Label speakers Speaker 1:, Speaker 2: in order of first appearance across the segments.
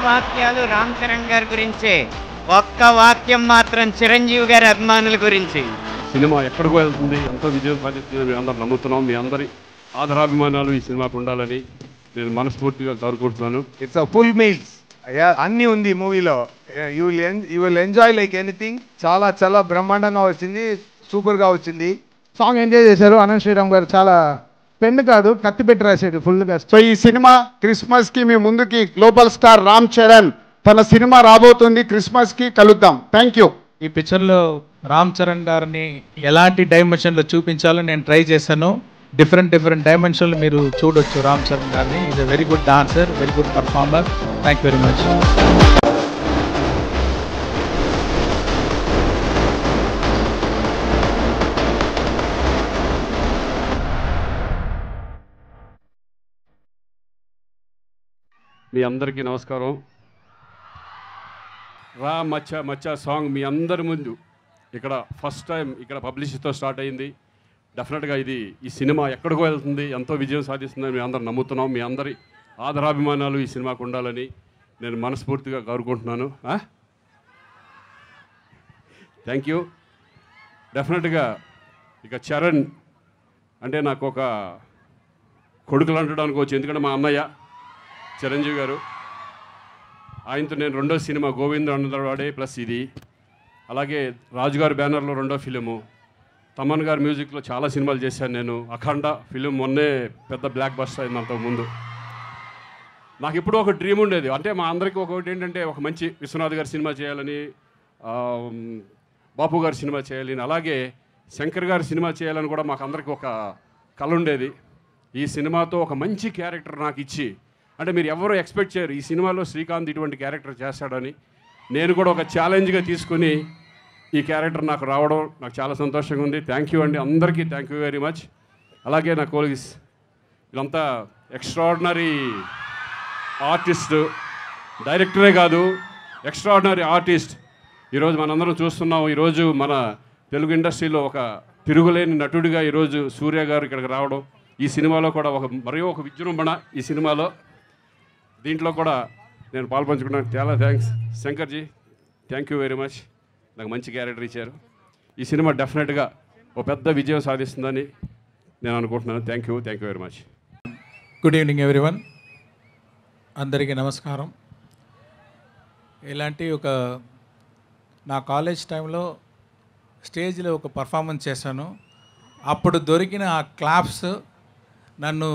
Speaker 1: వాక్యాలు రామ్ చరణ్ గారి గురించే. ఒక్క వాక్యం మాత్రం చిరంజీవి గారి అభిమానుల గురించి.
Speaker 2: సినిమా ఎక్కడికో వెళ్తుంది, ఎంతో విజయం సాధిస్తుందని మేము అందరం నమ్ముతున్నాం. మీ అందరి ఆదరాభిమానాలు ఈ సినిమాకు ఉండాలని నేను మనస్ఫూర్తిగా కోరుకుంటున్నాను.
Speaker 3: It's a full meals. అన్నీ ఉంది మూవీలో. You will enjoy like anything. చాలా చాలా బ్రహ్మాండంగా వచ్చింది, సూపర్గా వచ్చింది. సాంగ్ ఎంజాయ్ చేశారు. అనంత్ శ్రీరామ్ గారు చాలా పెన్ను కాదు కత్తి పెట్టి రాశాడు ఫుల్గా.
Speaker 4: సో ఈ సినిమా క్రిస్మస్కి మీ ముందుకి గ్లోబల్ స్టార్ రామ్ చరణ్ తన సినిమా రాబోతుంది. క్రిస్మస్కి కలుద్దాం. Thank you.
Speaker 5: ఈ పిక్చర్లో రామ్ చరణ్ గారిని ఎలాంటి డైమెన్షన్లో చూపించాలో నేను ట్రై చేశాను. డిఫరెంట్ డైమెన్షన్లు మీరు చూడొచ్చు రామ్ చరణ్ గారిని. Is a very good dancer, very good performer. Thank you very much.
Speaker 2: మీ అందరికీ నమస్కారం. రా మచ్చా మచ్చా సాంగ్ మీ అందరి ముందు ఇక్కడ ఫస్ట్ టైం ఇక్కడ పబ్లిసిటీతో స్టార్ట్ అయింది. డెఫినెట్గా ఈ సినిమా ఎక్కడికో వెళ్తుంది, ఎంతో విజయం సాధిస్తుందని మేము అందరం నమ్ముతున్నాం. మీ అందరి ఆదరాభిమానాలు ఈ సినిమాకు ఉండాలని నేను మనస్ఫూర్తిగా కోరుకుంటున్నాను. Thank you. డెఫినెట్గా ఇక చరణ్ అంటే నాకు ఒక కొడుకులు అంటడం అనుకోవచ్చు. ఎందుకంటే మా అన్నయ్య చిరంజీవి గారు, ఆయనతో నేను రెండో సినిమా గోవింద అన్నవాడే ప్లస్ ఇది, అలాగే రాజుగారి బ్యానర్లో రెండో ఫిలిము, తమన్ గారి మ్యూజిక్లో చాలా సినిమాలు చేశాను నేను. అఖండ ఫిలిం మొన్నే పెద్ద బ్లాక్ బస్టర్ అయింది. అంతకుముందు నాకు ఎప్పుడూ ఒక డ్రీమ్ ఉండేది. అంటే మా అందరికీ ఒకటి ఏంటంటే ఒక మంచి విశ్వనాథ్ గారి సినిమా చేయాలని, బాపు గారి సినిమా చేయాలని, అలాగే శంకర్ గారి సినిమా చేయాలని కూడా మాకు అందరికీ ఒక కళ ఉండేది. ఈ సినిమాతో ఒక మంచి క్యారెక్టర్ నాకు ఇచ్చి, అంటే మీరు ఎవరు ఎక్స్పెక్ట్ చేయరు ఈ సినిమాలో శ్రీకాంత్ ఇటువంటి క్యారెక్టర్ చేస్తాడని. నేను కూడా ఒక ఛాలెంజ్గా తీసుకుని ఈ క్యారెక్టర్ నాకు రావడం నాకు చాలా సంతోషంగా ఉంది. థ్యాంక్ యూ అండి, అందరికీ థ్యాంక్ యూ వెరీ మచ్. అలాగే నా కోలీగ్స్ వీళ్ళంతా ఎక్స్ట్రాడినరీ ఆర్టిస్ట్, డైరెక్టరే కాదు ఎక్స్ట్రాడినరీ ఆర్టిస్ట్. ఈరోజు మనందరం చూస్తున్నాం. ఈరోజు మన తెలుగు ఇండస్ట్రీలో ఒక తిరుగులేని నటుడిగా ఈరోజు సూర్య గారు ఇక్కడికి రావడం, ఈ సినిమాలో కూడా మరీ ఒక విజృంభణ ఈ సినిమాలో. దీంట్లో కూడా నేను పాల్పంచుకున్నాను. చాలా thanks శంకర్జీ, thank you very much. నాకు మంచి క్యారెక్టర్ ఇచ్చారు. ఈ సినిమా డెఫినెట్గా ఒక పెద్ద విజయం సాధిస్తుందని నేను అనుకుంటున్నాను. Thank you very much.
Speaker 5: Good evening everyone. అందరికీ నమస్కారం. ఇలాంటి నా కాలేజ్ టైంలో స్టేజ్లో ఒక పర్ఫార్మెన్స్ చేశాను. అప్పుడు దొరికిన ఆ క్లాప్స్ నన్ను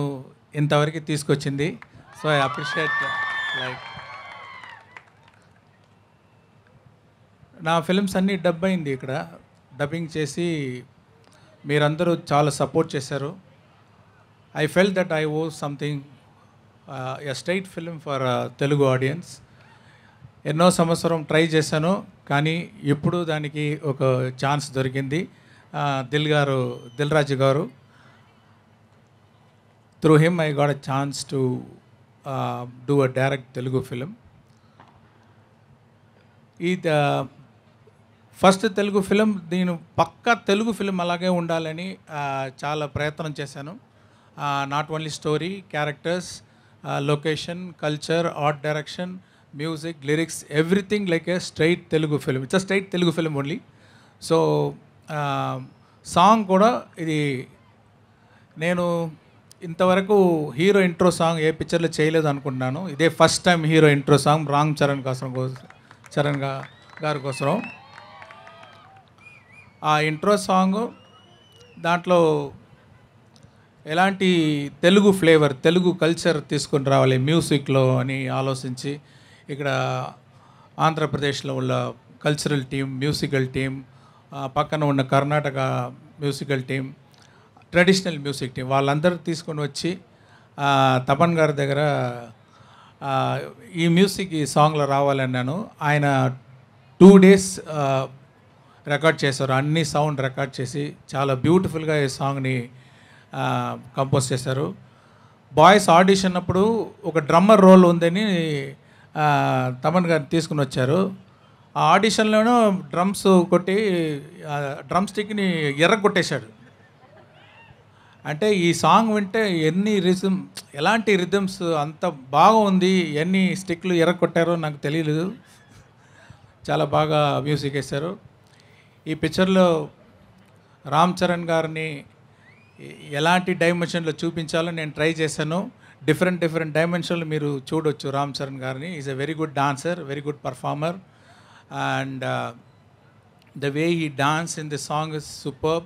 Speaker 5: ఇంతవరకు తీసుకొచ్చింది. So I appreciate. లైక్ నా ఫిల్మ్స్ అన్నీ డబ్ అయింది. ఇక్కడ డబ్బింగ్ చేసి మీరందరూ చాలా సపోర్ట్ చేశారు. I felt that I owe something a straight film for Telugu audience. ఎన్నో సంవత్సరం ట్రై చేశాను, కానీ ఇప్పుడు దానికి ఒక ఛాన్స్ దొరికింది. దిల్ రాజు గారు, through him I got a chance to do a direct Telugu film. ఈ ఫస్ట్ తెలుగు ఫిలిం, నేను పక్కా తెలుగు ఫిలిం అలాగే ఉండాలని చాలా ప్రయత్నం చేశాను. Not only story, characters, location, culture, art direction, music, lyrics, everything like a straight Telugu film. It's a straight Telugu film only. So song కూడా ఇది నేను ఇంతవరకు హీరో ఇంట్రో సాంగ్ ఏ పిక్చర్లో చేయలేదు అనుకుంటున్నాను. ఇదే first time hero intro song Ram Charan గారి కోసం. ఆ ఇంట్రో సాంగ్ దాంట్లో ఎలాంటి తెలుగు ఫ్లేవర్, తెలుగు కల్చర్ తీసుకొని రావాలి మ్యూజిక్లో అని ఆలోచించి, ఇక్కడ ఆంధ్రప్రదేశ్లో ఉన్న కల్చరల్ టీం, మ్యూజికల్ టీం, పక్కన ఉన్న Karnataka musical team, traditional music team, వాళ్ళందరూ తీసుకొని వచ్చి తపన్ గారి దగ్గర ఈ మ్యూజిక్ ఈ సాంగ్లో రావాలన్నాను. ఆయన 2 days రికార్డ్ చేశారు. అన్ని సౌండ్ రికార్డ్ చేసి చాలా బ్యూటిఫుల్గా ఈ సాంగ్ని కంపోజ్ చేశారు. బాయ్స్ ఆడిషన్ అప్పుడు ఒక డ్రమ్మర్ రోల్ ఉందని తమన్ గారు తీసుకుని వచ్చారు. ఆ ఆడిషన్లోనూ డ్రమ్స్ కొట్టి డ్రమ్ స్టిక్ని ఎర్రగొట్టేశాడు. అంటే ఈ సాంగ్ వింటే ఎలాంటి రిథమ్స్ అంత బాగుంది, ఎన్ని స్టిక్లు ఎర్రగొట్టారో నాకు తెలియలేదు. చాలా బాగా మ్యూజిక్ వేశారు. ఈ పిక్చర్లో రామ్ చరణ్ గారిని ఎలాంటి డైమెన్షన్లో చూపించాలో నేను ట్రై చేశాను. డిఫరెంట్ డైమెన్షన్లు మీరు చూడొచ్చు రామ్ చరణ్ గారిని. Is a very good dancer, very good performer, and the way he danced in the song is superb.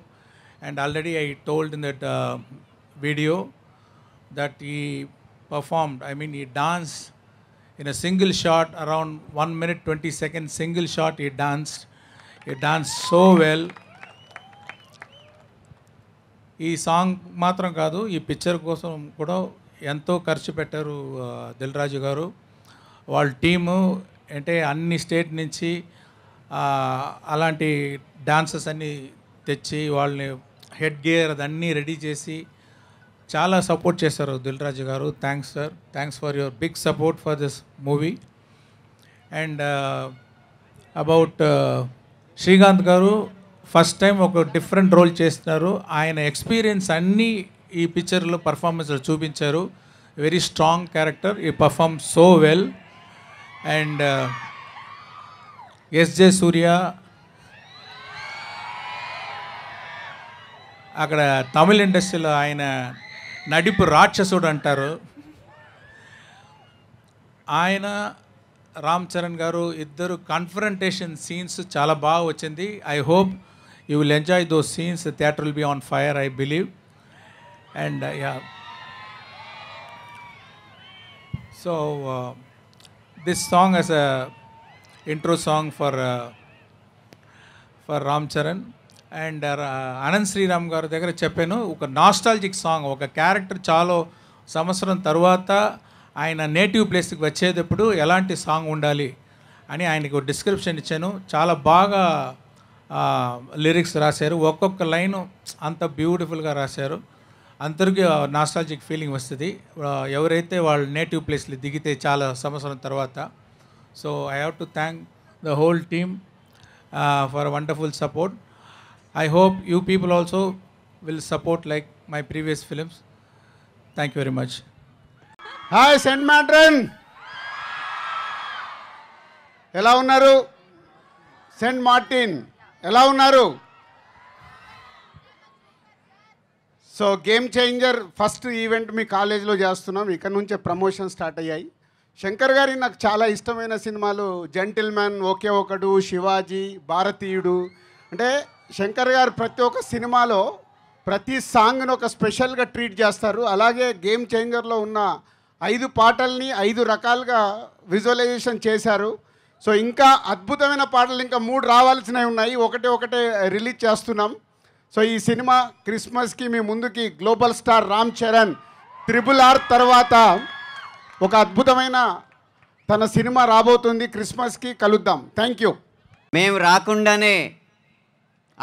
Speaker 5: And already I told in that video that he performed, I mean he danced in a single shot around 1 minute 20 seconds, single shot he danced so well. ఈ song మాత్రం కాదు, ఈ picture కోసం కూడా ఎంతో ఖర్చు పెట్టారు దిల్ రాజు గారు. వాళ్ళ టీము అంటే అన్ని స్టేట్ నుంచి అలాంటి డాన్సర్స్ అన్నీ తెచ్చి వాళ్ళని హెడ్ గేర్ అదన్నీ రెడీ చేసి చాలా సపోర్ట్ చేశారు దిల్ రాజు గారు. Thanks sir, thanks for your big support for this movie. And about Srikanth గారు ఫస్ట్ టైం ఒక డిఫరెంట్ రోల్ చేస్తున్నారు. ఆయన ఎక్స్పీరియన్స్ అన్నీ ఈ పిక్చర్లో పర్ఫార్మెన్స్లో చూపించారు. వెరీ స్ట్రాంగ్ క్యారెక్టర్, ఈ perform so well. And SJ Surya అక్కడ తమిళ ఇండస్ట్రీలో ఆయన నడిపు రాక్షసుడు అంటారు. ఆయన రామ్ చరణ్ గారు ఇద్దరు కన్ఫరంటేషన్ సీన్స్ చాలా బాగా వచ్చింది. I hope you will enjoy those scenes. Theatre will be on fire, I believe. And so this song as a intro song for Ram Charan. అండ్ అనంత్ శ్రీరామ్ గారి దగ్గర చెప్పాను, ఒక నాస్టాలజిక్ సాంగ్, ఒక క్యారెక్టర్ చాలా సంవత్సరం తర్వాత ఆయన నేటివ్ ప్లేస్కి వచ్చేటప్పుడు ఎలాంటి సాంగ్ ఉండాలి అని ఆయనకు డిస్క్రిప్షన్ ఇచ్చాను. చాలా బాగా లిరిక్స్ రాశారు, ఒక్కొక్క లైను అంత బ్యూటిఫుల్గా రాశారు. అందరికీ నాస్టాలజిక్ ఫీలింగ్ వస్తుంది ఎవరైతే వాళ్ళ నేటివ్ ప్లేస్లో దిగితే చాలా సంవత్సరం తర్వాత. So I have to thank the whole team for a wonderful support. I hope you people also will support like my previous films. Thank you very much.
Speaker 4: Hi St. Martin. ఎలా ఉన్నారు? Saint Martin ఎలా ఉన్నారు? So Game Changer first event మీ కాలేజీలో చేస్తున్నాం. ఇక్కడ నుంచే promotion start అయ్యాయి. శంకర్ గారి నాకు చాలా ఇష్టమైన సినిమాలు జెంటిల్మెన్, ఒకే ఒకడు, శివాజీ, భారతీయుడు. అంటే శంకర్ గారు ప్రతి ఒక్క సినిమాలో ప్రతి సాంగ్ను ఒక స్పెషల్గా ట్రీట్ చేస్తారు. అలాగే గేమ్ చేంజర్లో ఉన్న 5 పాటల్ని 5 రకాలుగా విజువలైజేషన్ చేశారు. సో ఇంకా అద్భుతమైన పాటలు ఇంకా 3 రావాల్సినవి ఉన్నాయి. ఒకటే రిలీజ్ చేస్తున్నాం. సో ఈ సినిమా క్రిస్మస్కి మీ ముందుకి global star Ram Charan RRR తర్వాత ఒక అద్భుతమైన తన సినిమా రాబోతుంది. క్రిస్మస్కి కలుద్దాం. Thank you.
Speaker 1: మేము రాకుండానే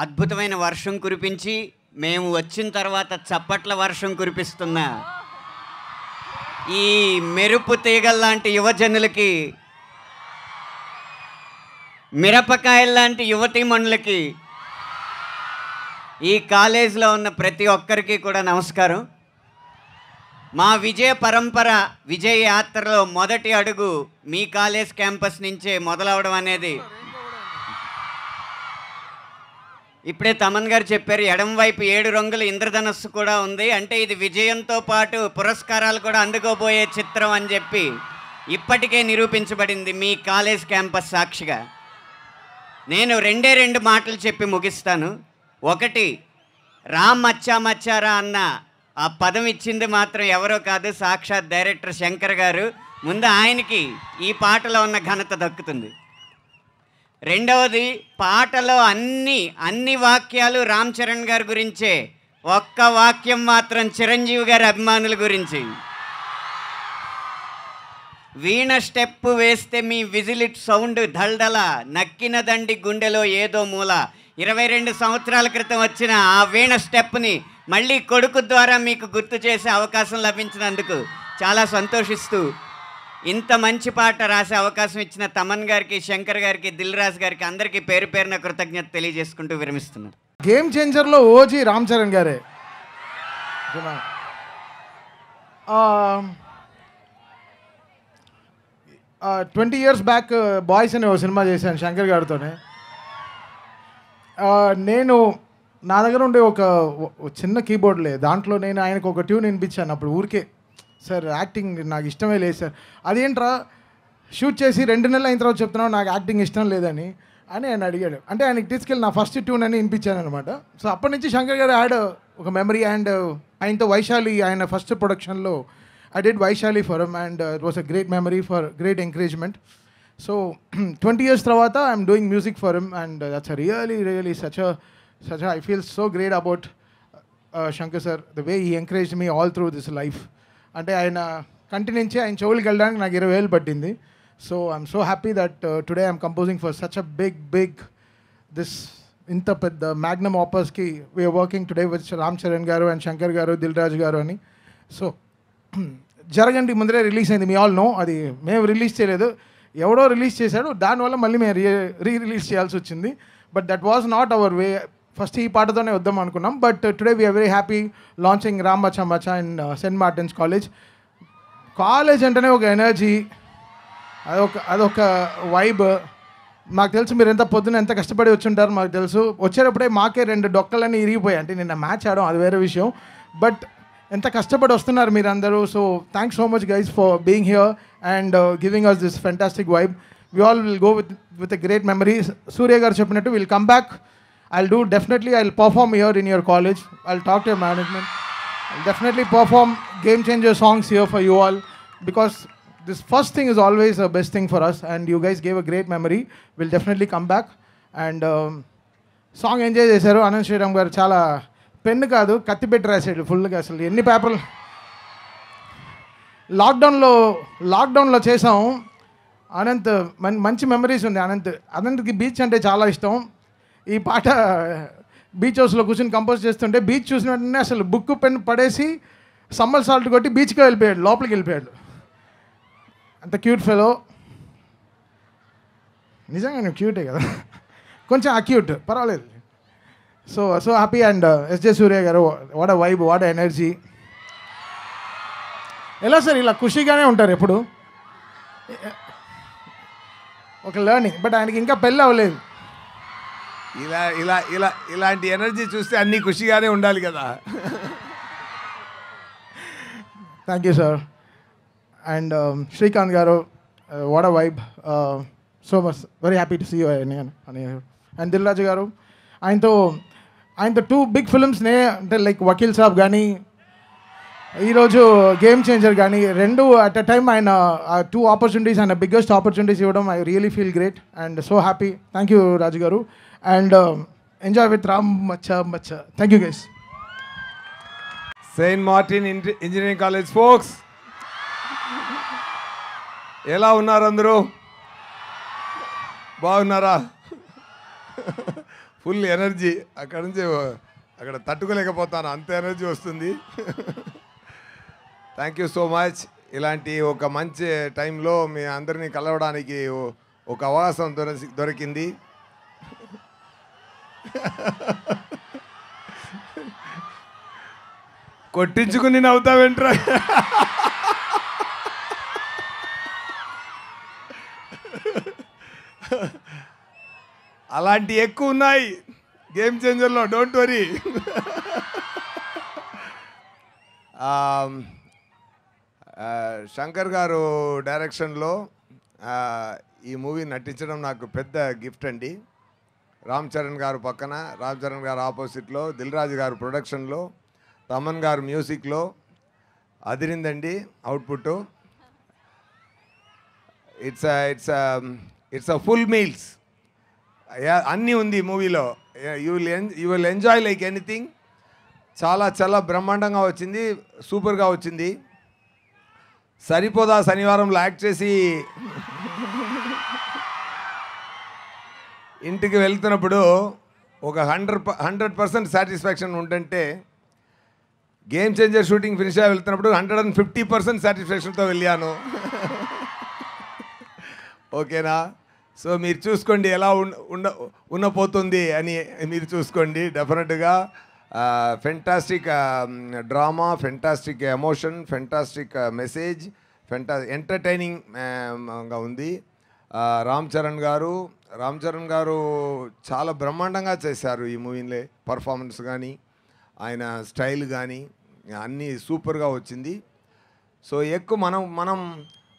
Speaker 1: అద్భుతమైన వర్షం కురిపించి మేము వచ్చిన తర్వాత చప్పట్ల వర్షం కురిపిస్తున్న ఈ మెరుపు తీగల్లాంటి యువజనులకి, మిరపకాయల్లాంటి యువతీమణులకి, ఈ కాలేజీలో ఉన్న ప్రతి ఒక్కరికి కూడా నమస్కారం. మా విజయ పరంపర, విజయ యాత్రలో మొదటి అడుగు మీ కాలేజ్ క్యాంపస్ నుంచే మొదలవడం అనేది ఇప్పుడే తమన్ గారు చెప్పారు. ఎడం వైపు 7 రంగుల ఇంద్రధనస్సు కూడా ఉంది. అంటే ఇది విజయంతో పాటు పురస్కారాలు కూడా అందుకోబోయే చిత్రం అని చెప్పి ఇప్పటికే నిరూపించబడింది మీ కాలేజ్ క్యాంపస్ సాక్షిగా. నేను 2 మాటలు చెప్పి ముగిస్తాను. ఒకటి, రామ్ మచ్చా మచ్చారా అన్న ఆ పదం ఇచ్చింది మాత్రం ఎవరో కాదు, సాక్షాత్ డైరెక్టర్ శంకర్ గారు. ముందు ఆయనకి ఈ పాటలో ఉన్న ఘనత దక్కుతుంది. రెండవది, పాటలో అన్ని వాక్యాలు రామ్ చరణ్ గారి గురించే, ఒక్క వాక్యం మాత్రం చిరంజీవి గారి అభిమానుల గురించి. వీణ స్టెప్ వేస్తే మీ విజిలిట్ సౌండ్ దల్దల, నక్కిన దండి గుండెలో ఏదో మూల. 22 సంవత్సరాల క్రితం వచ్చిన ఆ వీణ స్టెప్ని మళ్ళీ కొడుకు ద్వారా మీకు గుర్తు చేసే అవకాశం లభించినందుకు చాలా సంతోషిస్తూ, ఇంత మంచి పాట రాసే అవకాశం ఇచ్చిన తమన్ గారికి, శంకర్ గారికి, దిల్ రాజు గారికి అందరికీ పేరు పేరున కృతజ్ఞత తెలియజేసుకుంటూ విరమిస్తున్నాను.
Speaker 3: గేమ్ చేంజర్లో ఓజీ రామ్ చరణ్ గారే. ట్వంటీ ఇయర్స్ బ్యాక్ బాయ్స్ అనే ఒక సినిమా చేశాను శంకర్ గారితోనే. నేను నా దగ్గర ఉండే ఒక చిన్న కీబోర్డ్ లేదు, దాంట్లో నేను ఆయనకు ఒక ట్యూన్ వినిపించాను. అప్పుడు ఊరికే సార్ యాక్టింగ్ నాకు ఇష్టమే లేదు సార్. అదేంట్రా షూట్ చేసి 2 నెలలు అయిన తర్వాత చెప్తున్నావు నాకు యాక్టింగ్ ఇష్టం లేదని అని ఆయన అడిగాడు. అంటే ఆయనకి తీసుకెళ్ళి నా ఫస్ట్ ట్యూన్ అని వినిపించాను అనమాట. సో అప్పటి నుంచి శంకర్ గారు హ్యాడ్ ఒక మెమరీ. అండ్ ఆయనతో వైశాలి ఆయన ఫస్ట్ ప్రొడక్షన్లో I did Vaishali for him, and it was a great memory for great encouragement. So 20 years trawata I'm doing music for him, and that's a really such a I feel so great about Shankar sir, the way he encouraged me all through this life. Ante ayana continue ఆయన చెవులకి వెళ్ళడానికి నాకు 20,000 పట్టింది. So I'm so happy that today I'm composing for such a big this ఇంత పెద్ద magnum opus ki we are working today with Ram Charan garu and Shankar garu, Dilraj garu ani. So జరగండి ముందరే release అయింది, me all know. అది మేము release చేయలేదు, ఎవడో release చేశాడు, దానివల్ల మళ్ళీ మేము రిలీజ్ చేయాల్సి వచ్చింది. But that was not our way. First ఈ పాటతోనే వద్దాం అనుకున్నాం. But today we are very happy launching Ram Maccha Macha in Saint Martin's college. College అంటేనే ఒక ఎనర్జీ, అదొక వైబ్. మాకు తెలుసు మీరు ఎంత పొద్దున ఎంత కష్టపడి వచ్చి ఉంటారు మాకు తెలుసు. వచ్చేటప్పుడే మాకే 2 డొక్కలన్నీ ఇరిగిపోయాయి. అంటే నిన్న మ్యాచ్ ఆడడం అది వేరే విషయం, బట్ ఎంత కష్టపడి వస్తున్నారు మీరందరూ. So thanks so much guys for being here and giving us this fantastic vibe. We all will go with a great memory. Surya గారు చెప్పినట్టు will come back. I'll do definitely I'll perform here in your college. I'll talk to your management. I'll definitely perform game changer songs here for you all, because this first thing is always the best thing for us, and you guys gave a great memory. We'll definitely come back and song enjoy చేశారు. అనంత్ శ్రీరామ్ గారు చాలా pen కాదు కత్తి పెట్టి రాసాడు ఫుల్గా. అసలు ఎన్ని పేపర్లు లాక్డౌన్లో చేసాం. అనంత్ మంచి మెమరీస్ ఉంది. అనంత్కి బీచ్ అంటే చాలా ఇష్టం. ఈ పాట బీచ్ హౌస్లో కూర్చొని కంపోజ్ చేస్తుంటే బీచ్ చూసిన వెంటనే అసలు బుక్ పెన్ పడేసి సమ్మర్ సాల్ట్ కొట్టి బీచ్కి వెళ్ళిపోయాడు, లోపలికి వెళ్ళిపోయాడు. అంత క్యూట్ ఫెలో. నిజంగా నేను క్యూటే కదా, కొంచెం అక్యూట్, పర్వాలేదు. So happy. అండ్ ఎస్జే సూర్య గారు, what a vibe, what a energy. ఎలా సార్ ఇలా ఖుషీగానే ఉంటారు ఎప్పుడు, ఒక లెర్నింగ్. బట్ ఆయనకి ఇంకా పెళ్ళి అవ్వలేదు.
Speaker 6: ఇలాంటి ఎనర్జీ చూస్తే అన్నీ ఖుషిగానే ఉండాలి కదా.
Speaker 3: Thank you sir. And Srikanth గారు, what a vibe. So much very happy to see you. And Dil Raju గారు, ఆయనతో 2 బిగ్ ఫిల్మ్స్నే, అంటే లైక్ వకీల్ సాబ్ కానీ ఈరోజు గేమ్ చేంజర్ కానీ, 2 అట్ అ టైమ్ ఆయన 2 ఆపర్చునిటీస్, ఆయన బిగ్గెస్ట్ ఆపర్చునిటీస్ ఇవ్వడం, I really feel great and so happy. Thank you Raju గారు. అండ్ ఎంజాయ్ విత్ రామ్ మచ్చా మచ్చా. Thank you guys.
Speaker 6: Saint Martin engineering college folks, ఎలా ఉన్నారు అందరూ? బాగున్నారా? Full energy. అక్కడ నుంచి అక్కడ తట్టుకోలేకపోతాను, అంత ఎనర్జీ వస్తుంది. Thank you so much. ఇలాంటి ఒక మంచి టైంలో మీ అందరినీ కలవడానికి ఒక అవకాశం దొరికింది. కొట్టించుకుని నవ్వుతావేంట్రా? అలాంటి ఎక్కువ ఉన్నాయి గేమ్ చేంజర్లో, డోంట్ వరీ. శంకర్ గారు డైరెక్షన్లో ఈ మూవీ నటించడం నాకు పెద్ద గిఫ్ట్ అండి. రామ్ చరణ్ గారు పక్కన, రామ్ చరణ్ గారు ఆపోజిట్లో, దిల్రాజు గారు ప్రొడక్షన్లో, తమన్ గారు మ్యూజిక్లో అదిరిందండి output. It's a full meals. అన్నీ ఉంది మూవీలో. You will enjoy like anything. చాలా బ్రహ్మాండంగా వచ్చింది, సూపర్గా వచ్చింది. సరిపోదా శనివారంలో యాక్ట్ చేసి ఇంటికి వెళ్తున్నప్పుడు ఒక 100% సాటిస్ఫాక్షన్ ఉంటుంటే, గేమ్ చేంజర్ షూటింగ్ ఫినిష్ అయ్యి వెళ్తున్నప్పుడు 150% సాటిస్ఫాక్షన్తో వెళ్ళాను. ఓకేనా? సో మీరు చూసుకోండి ఎలా ఉండపోతుంది అని మీరు చూసుకోండి. డెఫినెట్గా fantastic drama, fantastic emotion, fantastic message, ఎంటర్టైనింగ్గా ఉంది. రామ్ చరణ్ గారు చాలా బ్రహ్మాండంగా చేశారు ఈ మూవీలో. పర్ఫార్మెన్స్ కానీ ఆయన స్టైల్ కానీ అన్నీ సూపర్గా వచ్చింది. సో ఎక్కువ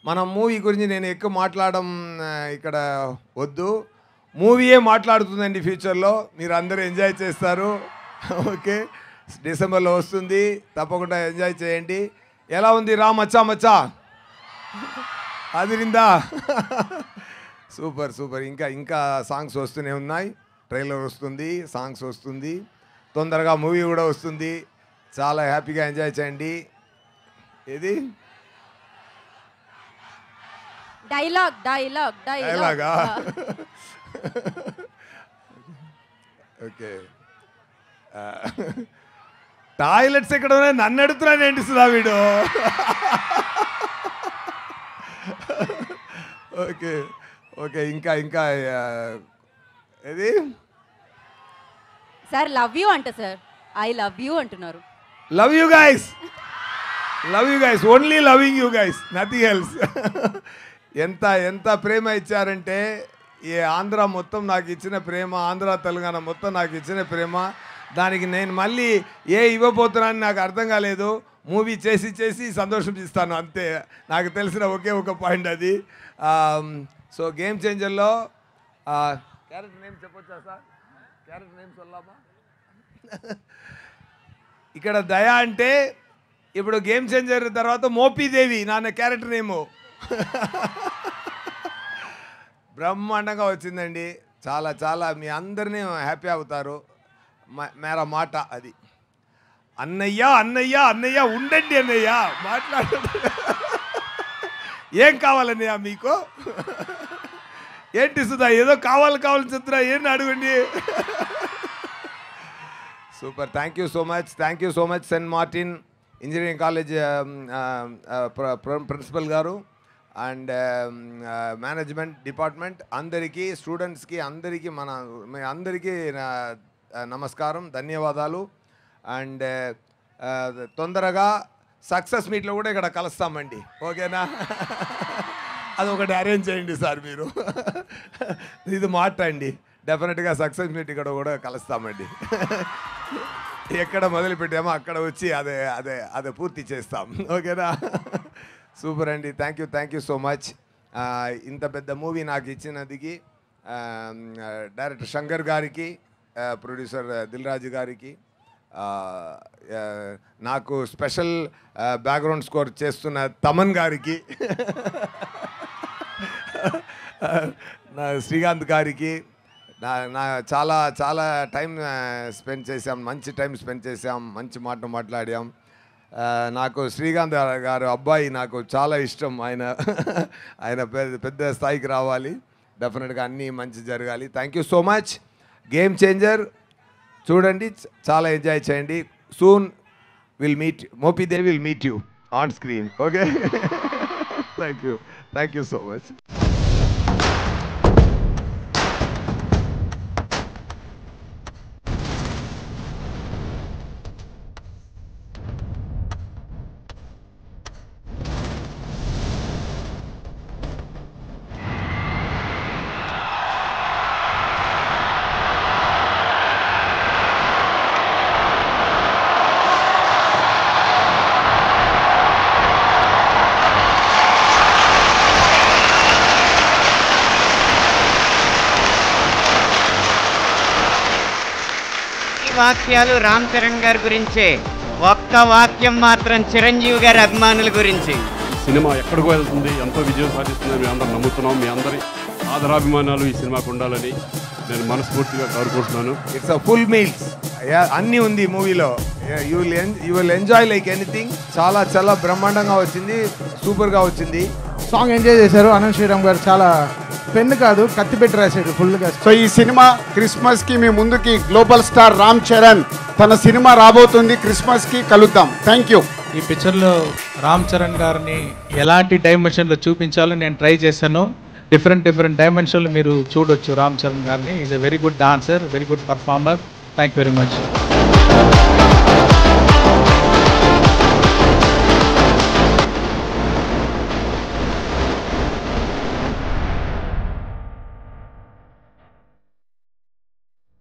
Speaker 6: మనం మూవీ గురించి నేను ఎక్కువ మాట్లాడడం ఇక్కడ వద్దు. మూవీయే మాట్లాడుతుందండి ఫ్యూచర్లో. మీరు అందరూ ఎంజాయ్ చేస్తారు. ఓకే, డిసెంబర్లో వస్తుంది, తప్పకుండా ఎంజాయ్ చేయండి. ఎలా ఉంది రా మచ్చా అదిరిందా? సూపర్. ఇంకా సాంగ్స్ వస్తూనే ఉన్నాయి. ట్రైలర్ వస్తుంది, సాంగ్స్ వస్తుంది, తొందరగా మూవీ కూడా వస్తుంది. చాలా హ్యాపీగా ఎంజాయ్ చేయండి. ఇది డైలాగా? ఓకే, టాయిలెట్స్ ఎక్కడ ఉన్నాయి నన్ను అడుగుతున్నాను ఏంటి సుధా వీడు? ఓకే ఇంకా ఇది
Speaker 7: సార్ లవ్ యూ అంట సార్. ఐ లవ్ యూ అంటున్నారు.
Speaker 6: Love you guys, only loving you guys, nothing else. ఎంత ప్రేమ ఇచ్చారంటే ఈ ఆంధ్ర మొత్తం నాకు ఇచ్చిన ప్రేమ, ఆంధ్ర తెలంగాణ మొత్తం నాకు ఇచ్చిన ప్రేమ, దానికి నేను మళ్ళీ ఇవ్వబోతున్నానని నాకు అర్థం కాలేదు. మూవీ చేసి సంతోషం ఇస్తాను అంతే. నాకు తెలిసిన ఒకే ఒక పాయింట్ అది. సో గేమ్ చేంజర్లో క్యారెక్టర్ నేమ్ చెప్పొచ్చా సార్? క్యారెక్టర్ నేమ్ సొల్లామా? ఇక్కడ దయ అంటే ఇప్పుడు గేమ్ చేంజర్ తర్వాత మోపీదేవి నాన్న క్యారెక్టర్ నేము. బ్రహ్మాండంగా వచ్చిందండి. చాలా మీ అందరినీ హ్యాపీ అవుతారు. మేరా మాట అది. అన్నయ్య ఉండండి అన్నయ్య, మాట్లాడండి. ఏం కావాలన్నయ్య మీకు? ఏంటి సుధా ఏదో కావాలని చెప్తున్నా, ఏంటి అడగండి. Super, thank you so much Saint Martin engineering college principal గారు అండ్ మేనేజ్మెంట్ డిపార్ట్మెంట్ అందరికీ, స్టూడెంట్స్కి అందరికీ మీ అందరికీ నమస్కారం, ధన్యవాదాలు. అండ్ తొందరగా సక్సెస్ మీట్లో కూడా ఇక్కడ కలుస్తామండి, ఓకేనా? అది ఒకటి అరేంజ్ చేయండి సార్ మీరు. ఇది మాట అండి, డెఫినెట్గా సక్సెస్ మీట్ ఇక్కడ కూడా కలుస్తామండి. ఎక్కడ మొదలు పెట్టామో అక్కడ వచ్చి అదే పూర్తి చేస్తాం, ఓకేనా? సూపర్ అండి, థ్యాంక్ యూ సో మచ్. ఇంత పెద్ద మూవీ నాకు ఇచ్చినందుకు డైరెక్టర్ శంకర్ గారికి, ప్రొడ్యూసర్ దిల్ రాజు గారికి, నాకు స్పెషల్ బ్యాక్గ్రౌండ్ స్కోర్ చేస్తున్న తమన్ గారికి, నా శ్రీకాంత్ గారికి, నా చాలా టైం స్పెండ్ చేసాం, మంచి టైం స్పెండ్ చేసాం, మంచి మాట మాట్లాడాం. నాకు శ్రీకాంత్ గారు అబ్బాయి నాకు చాలా ఇష్టం. ఆయన పెద్ద స్థాయికి రావాలి, డెఫినెట్గా అన్నీ మంచి జరగాలి. Thank you so much. Game changer చూడండి, చాలా ఎంజాయ్ చేయండి. Soon will meet, Mopidevi will meet you on screen, okay? Thank you so much.
Speaker 1: వాక్యాలు రామ్ చరణ్ గారి గురించే, ఒక్క వాక్యం మాత్రం చిరంజీవి గారి అభిమానుల గురించి.
Speaker 2: సినిమా ఎక్కడికో వెళ్తుంది, ఎంతో విజయం సాధిస్తుందని మేము అందరం నమ్ముతున్నాం. మీ అందరి ఆదరాభిమానాలు ఈ సినిమాకు ఉండాలని నేను మనస్ఫూర్తిగా కోరుకుంటున్నాను.
Speaker 6: ఇట్స్ అ ఫుల్ మీల్స్, అన్నీ ఉంది మూవీలో. You will enjoy like anything. చాలా బ్రహ్మాండంగా వచ్చింది, సూపర్గా వచ్చింది.
Speaker 3: సాంగ్ ఎంజాయ్ చేశారు. అనంత్ శ్రీరామ్ గారు చాలా పెన్ను కాదు కత్తి పెట్టి రాశాడు ఫుల్గా.
Speaker 4: సో ఈ సినిమా క్రిస్మస్కి మీ ముందుకి గ్లోబల్ స్టార్ రామ్ చరణ్ తన సినిమా రాబోతుంది, క్రిస్మస్కి కలుద్దాం. Thank you.
Speaker 5: ఈ పిక్చర్లో రామ్ చరణ్ గారిని ఎలాంటి డైమెన్షన్లో చూపించాలో నేను ట్రై చేశాను. డిఫరెంట్ డైమెన్షన్లో మీరు చూడొచ్చు రామ్ చరణ్ గారిని. Is a very good dancer, very good performer. Thank you very much.